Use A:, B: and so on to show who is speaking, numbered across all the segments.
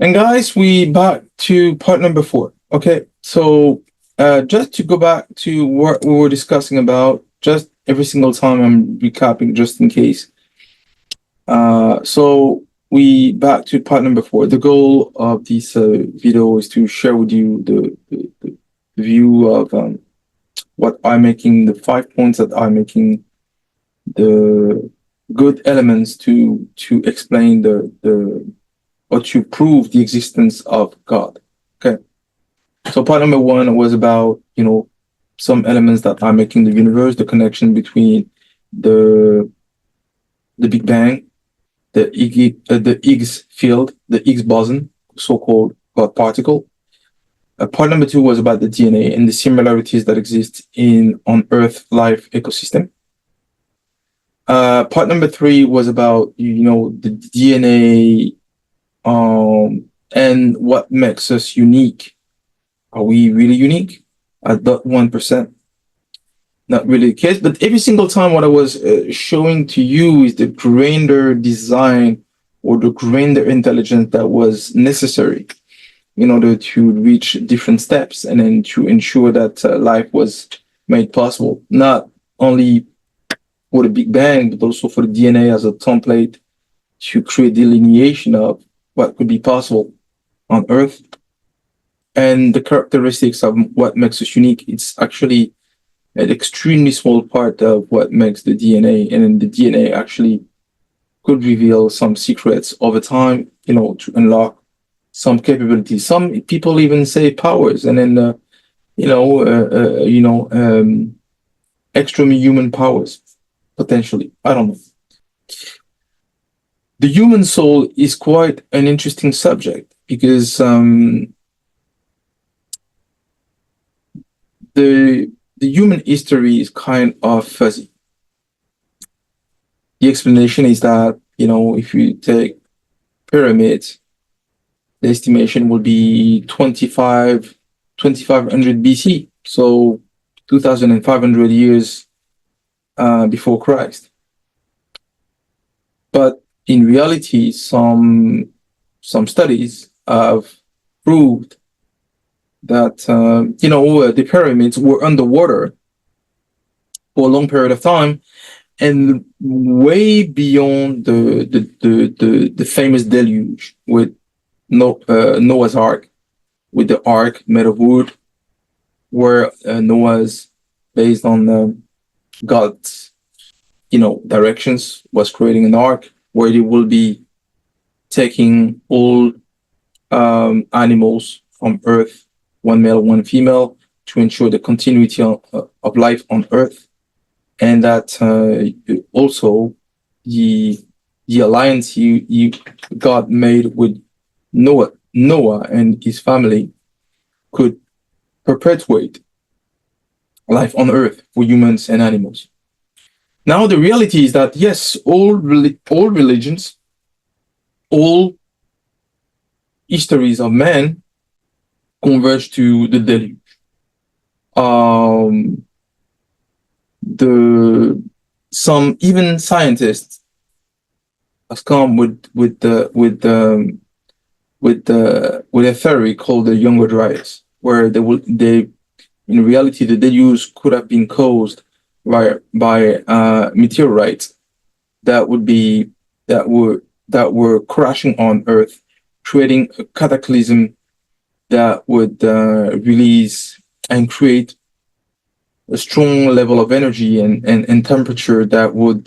A: And guys, we back to part number 4. Okay, so just to go back to what we were discussing about, just every single time I'm recapping just in case. So we back to part number 4. The goal of this video is to share with you the view of what I'm making, the 5 points that I'm making, the good elements to explain the or to prove the existence of God. Okay. So part number 1 was about, some elements that are making the universe, the connection between the Big Bang, the Higgs field, the Higgs boson, so-called God particle. Part number 2 was about the DNA and the similarities that exist on Earth life ecosystem. Part number 3 was about, the DNA and what makes us unique. Are we really unique? At that 1%? Not really the case, but every single time what I was showing to you is the grander design or the grander intelligence that was necessary in order to reach different steps and then to ensure that life was made possible, not only for the Big Bang, but also for the DNA as a template to create delineation of what could be possible on Earth. And the characteristics of what makes us unique, it's actually an extremely small part of what makes the DNA. And then the DNA actually could reveal some secrets over time, to unlock some capabilities. Some people even say powers, and then, extra human powers, potentially. I don't know. The human soul is quite an interesting subject because the human history is kind of fuzzy. The explanation is that, if you take pyramids, the estimation will be 2500 BC, so 2500 years before Christ. But in reality, some studies have proved that the pyramids were underwater for a long period of time, and way beyond the famous deluge with Noah's Ark, with the ark made of wood, where Noah's, based on God's directions, was creating an ark where they will be taking all animals from Earth, one male, one female, to ensure the continuity of life on Earth. And that also the alliance God made with Noah and his family could perpetuate life on Earth for humans and animals. Now, the reality is that, yes, all religions, all histories of man converge to the deluge. Some even scientists have come with a theory called the Younger Dryas, where in reality the deluge could have been caused by meteorites that were crashing on Earth, creating a cataclysm that would release and create a strong level of energy and temperature that would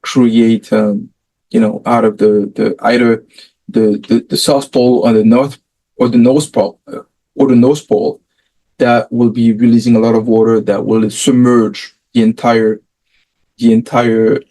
A: create out of the either the South Pole or the North or the North Pole that will be releasing a lot of water that will submerge the entire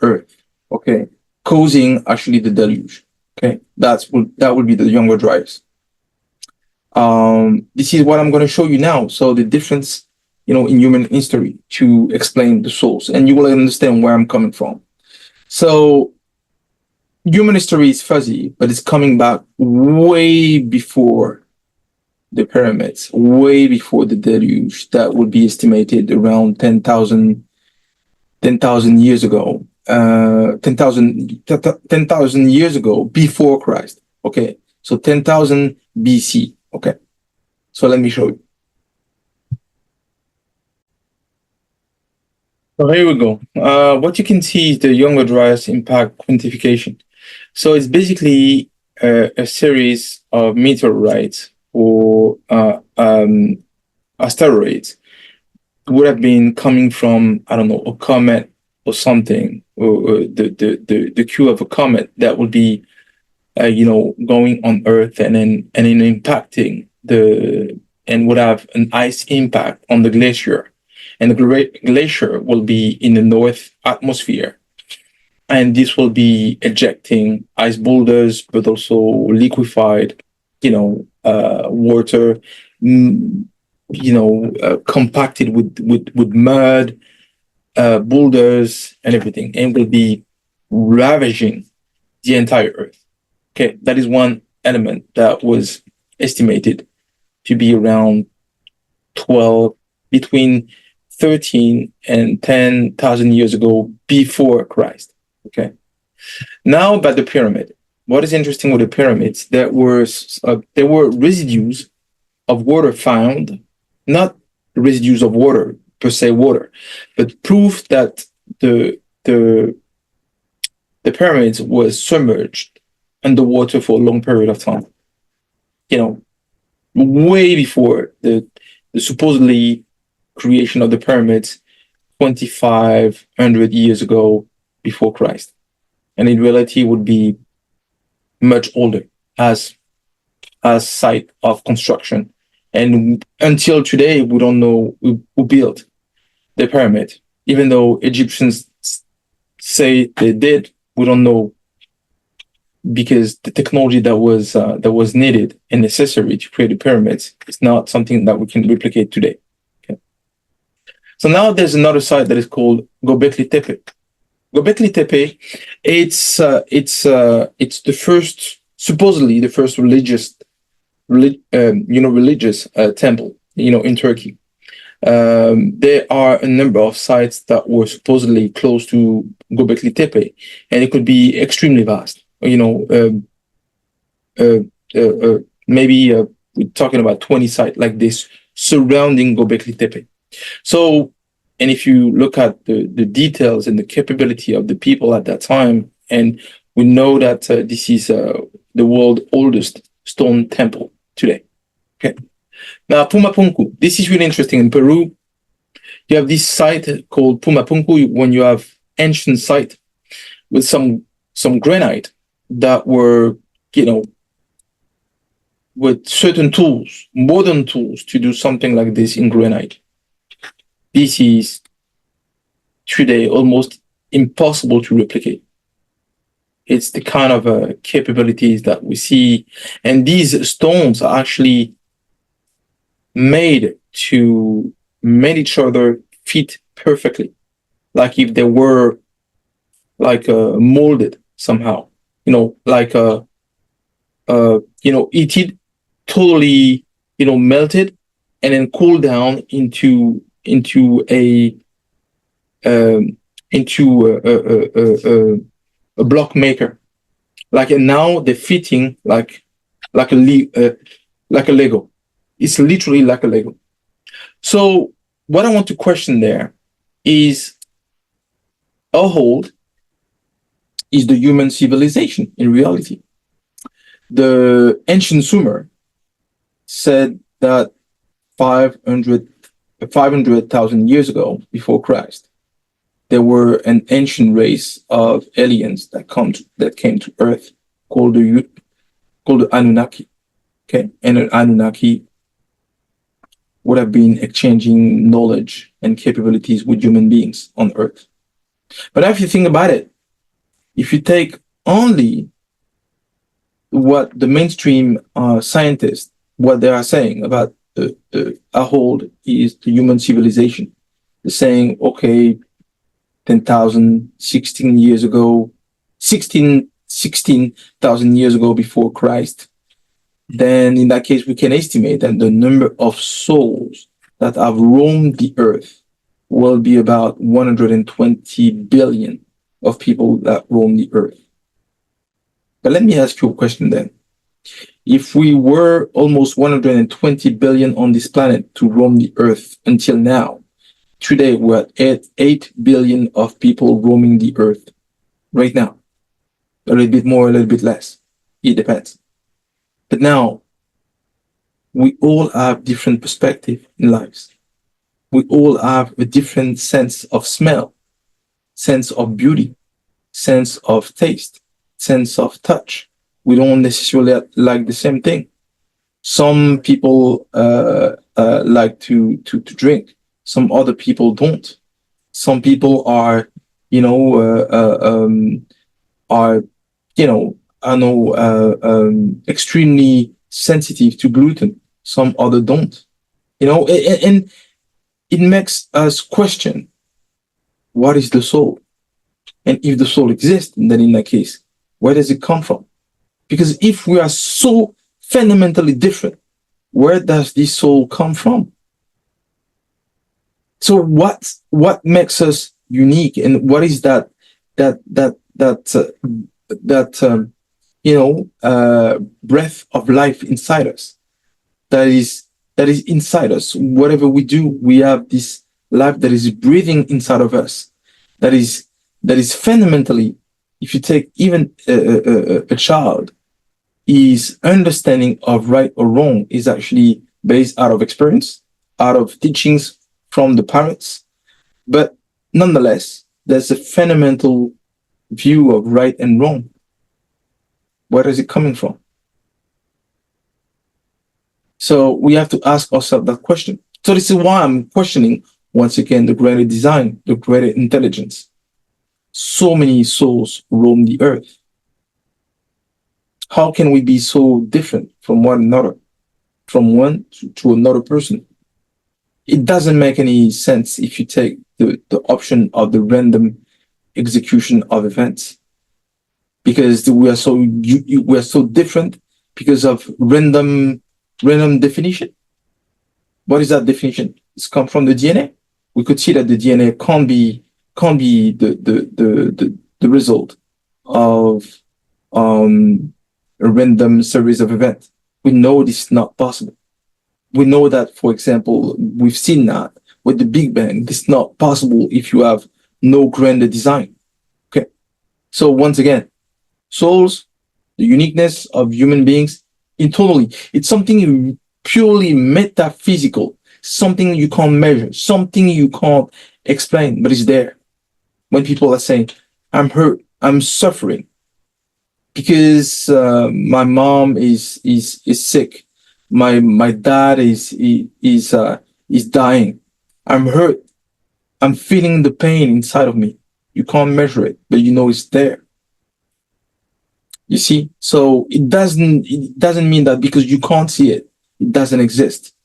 A: Earth, okay, causing actually the deluge. Okay, that would be the Younger Dryas. This is what I'm going to show you now. So the difference, in human history to explain the souls, and you will understand where I'm coming from. So human history is fuzzy, but it's coming back way before the pyramids, way before the deluge. That would be estimated around 10,000 years ago. 10,000 years ago before Christ. Okay, so 10,000 BC. Okay, so let me show you. So here we go. What you can see is the Younger Dryas impact quantification. So it's basically a series of meteorites or asteroids would have been coming from, I don't know, a comet or something, or the queue of a comet that would be, going on Earth and then impacting and would have an ice impact on the glacier. And the glacier will be in the north atmosphere. And this will be ejecting ice boulders, but also liquefied, water, compacted with mud, boulders, and everything, and will be ravaging the entire Earth. Okay, that is one element that was estimated to be around 12, between 13 and 10,000 years ago before Christ. Okay. Now about the pyramid. What is interesting with the pyramids? There were residues of water found, not residues of water per se, water, but proof that the pyramids was submerged underwater for a long period of time. Way before the supposedly creation of the pyramids 2,500 years ago before Christ. And in reality would be much older as site of construction. And until today, we don't know who built the pyramid. Even though Egyptians say they did, we don't know, because the technology that was needed and necessary to create the pyramids is not something that we can replicate today. Okay. So now there's another site that is called Göbekli Tepe. Göbekli Tepe, it's the first, supposedly the first religious temple, in Turkey. There are a number of sites that were supposedly close to Göbekli Tepe, and it could be extremely vast. Maybe we're talking about 20 sites like this surrounding Göbekli Tepe. So, and if you look at the details and the capability of the people at that time, and we know that this is the world's oldest stone temple today. Okay. Now, Pumapunku, this is really interesting. In Peru, you have this site called Pumapunku when you have ancient site with some granite that were, with certain tools, modern tools to do something like this in granite. This is today almost impossible to replicate. It's the kind of capabilities that we see. And these stones are actually made to make each other fit perfectly. Like if they were molded somehow, heated, totally, melted, and then cooled down into a block maker. And now they're fitting like a Lego. It's literally like a Lego. So what I want to question there is, how old is the human civilization in reality? The ancient Sumer said that 500,000 years ago, before Christ, there were an ancient race of aliens that came to Earth called the Anunnaki. Okay, and the Anunnaki would have been exchanging knowledge and capabilities with human beings on Earth. But if you think about it, if you take only what the mainstream scientists, what they are saying about how old is the human civilization, they're saying, okay, 10,000, 16 years ago, 16,000 years ago before Christ, then in that case, we can estimate that the number of souls that have roamed the earth will be about 120 billion of people that roam the earth. But let me ask you a question then. If we were almost 120 billion on this planet to roam the earth until now, today we're at 8 billion of people roaming the earth right now. A little bit more, a little bit less. It depends. But now we all have different perspective in lives. We all have a different sense of smell, sense of beauty, sense of taste, sense of touch. We don't necessarily like the same thing. Some people like to drink. Some other people don't. Some people are, you know, are, you know, I know, extremely sensitive to gluten. Some other don't. You know, and it makes us question what is the soul, and if the soul exists, then in that case, where does it come from? Because if we are so fundamentally different, where does this soul come from? So what makes us unique, and what is that breath of life inside us? That is inside us. Whatever we do, we have this life that is breathing inside of us. That is fundamentally, if you take even a child, his understanding of right or wrong is actually based out of experience, out of teachings from the parents. But nonetheless, there's a fundamental view of right and wrong. Where is it coming from? So we have to ask ourselves that question. So this is why I'm questioning once again the greater design, the greater intelligence. So many souls roam the earth. How can we be so different from one another, from one to another person? It doesn't make any sense if you take the option of the random execution of events, because we are so different because of random definition. What is that definition? It's come from the DNA. We could see that the DNA can't be the result of a random series of events. We know this is not possible. We know that, for example, we've seen that with the Big Bang. This is not possible if you have no grander design. Okay. So once again, souls, the uniqueness of human beings, it's something purely metaphysical, something you can't measure, something you can't explain, but it's there. When people are saying, I'm hurt, I'm suffering because my mom is sick, my dad is dying, I'm hurt, I'm feeling the pain inside of me. You can't measure it, but you know it's there. You see, so it doesn't mean that because you can't see it, it doesn't exist.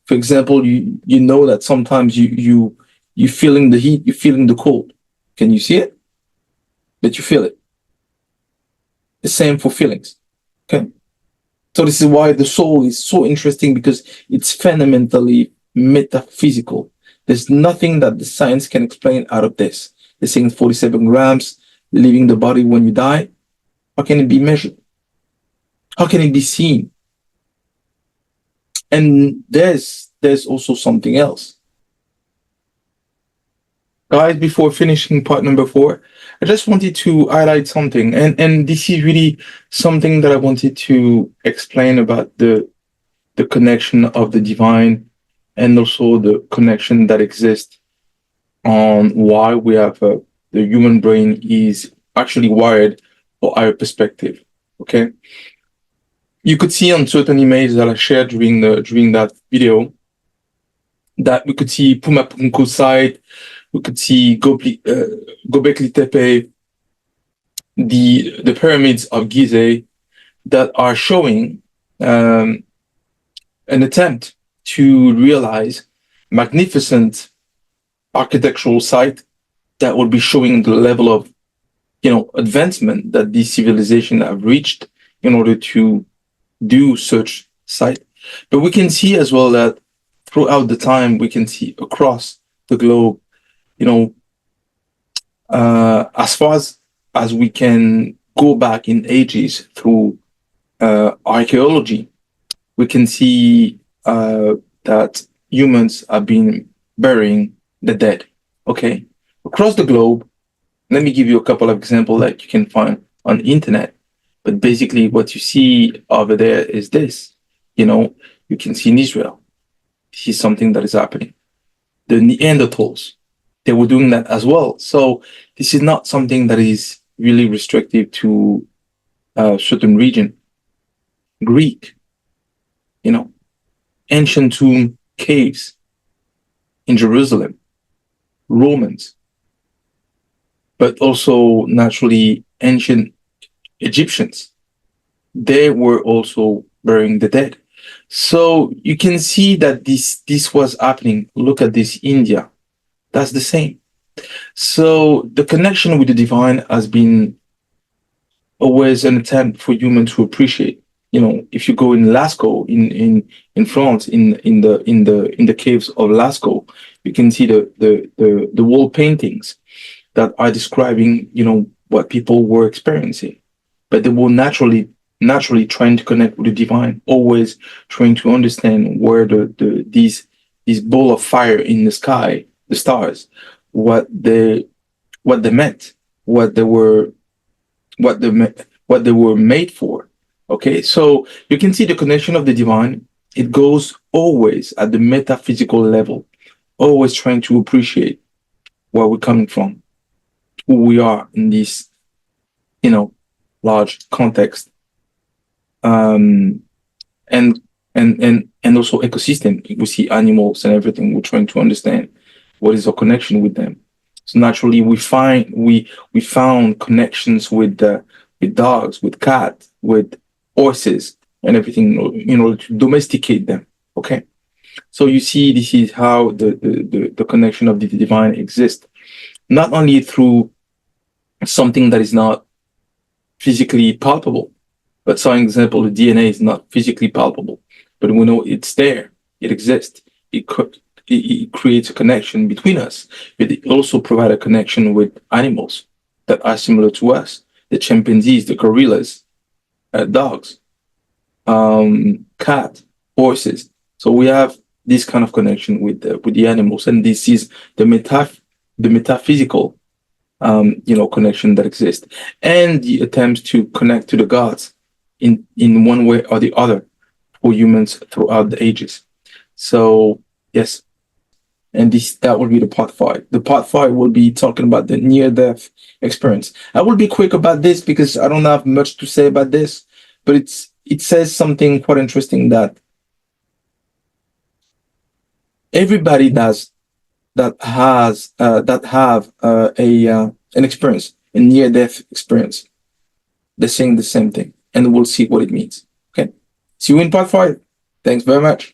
A: For example, you know that sometimes you feeling the heat, you're feeling the cold. Can you see it? But you feel it. The same for feelings. Okay. So this is why the soul is so interesting, because it's fundamentally metaphysical. There's nothing that the science can explain out of this. They're saying 47 grams leaving the body when you die. How can it be measured? How can it be seen? And there's also something else. Guys, before finishing part number 4, I just wanted to highlight something. And this is really something that I wanted to explain about the connection of the divine, and also the connection that exists on why we have the human brain is actually wired for our perspective. Okay, you could see on certain images that I shared during that video that we could see Puma Punku site, we could see Gobekli Tepe, the pyramids of Gizeh, that are showing an attempt to realize magnificent architectural site that will be showing the level of advancement that these civilizations have reached in order to do such site. But we can see as well that throughout the time, we can see across the globe, as far as we can go back in ages through archaeology, we can see that humans have been burying the dead. Okay, across the globe. Let me give you a couple of examples that you can find on the internet. But basically, what you see over there is this. You know, you can see in Israel. This is something that is happening. The Neanderthals, they were doing that as well. So this is not something that is really restrictive to a certain region. Greek, you know, ancient tomb caves in Jerusalem, Romans, but also naturally ancient Egyptians. They were also burying the dead. So you can see that this was happening. Look at this India. That's the same. So the connection with the divine has been always an attempt for humans to appreciate. You know, if you go in Lascaux in France, in the caves of Lascaux, you can see the wall paintings that are describing, you know, what people were experiencing. But they were naturally trying to connect with the divine, always trying to understand where these ball of fire in the sky, the stars, what they meant, what they were what they were made for. Okay, so you can see the connection of the divine. It goes always at the metaphysical level, always trying to appreciate where we're coming from, who we are in this, you know, large context, um, and and also ecosystem. We see animals and everything. We're trying to understand what is our connection with them. So naturally, we found connections with dogs, with cats, with horses, and everything in order to domesticate them. Okay, so you see, this is how the connection of the divine exists, not only through something that is not physically palpable. But for example, the DNA is not physically palpable, but we know it's there. It exists. It creates a connection between us. But it also provides a connection with animals that are similar to us: the chimpanzees, the gorillas, dogs, cat, horses. So we have this kind of connection with the animals, and this is the metaphysical connection that exists, and the attempts to connect to the gods in one way or the other for humans throughout the ages. So yes, and this that will be the part five. The part five will be talking about the near-death experience. I will be quick about this because I don't have much to say about this, but it says something quite interesting that everybody does that have a an experience, a near-death experience. They're saying the same thing, and we'll see what it means. Okay. See you in part five. Thanks very much.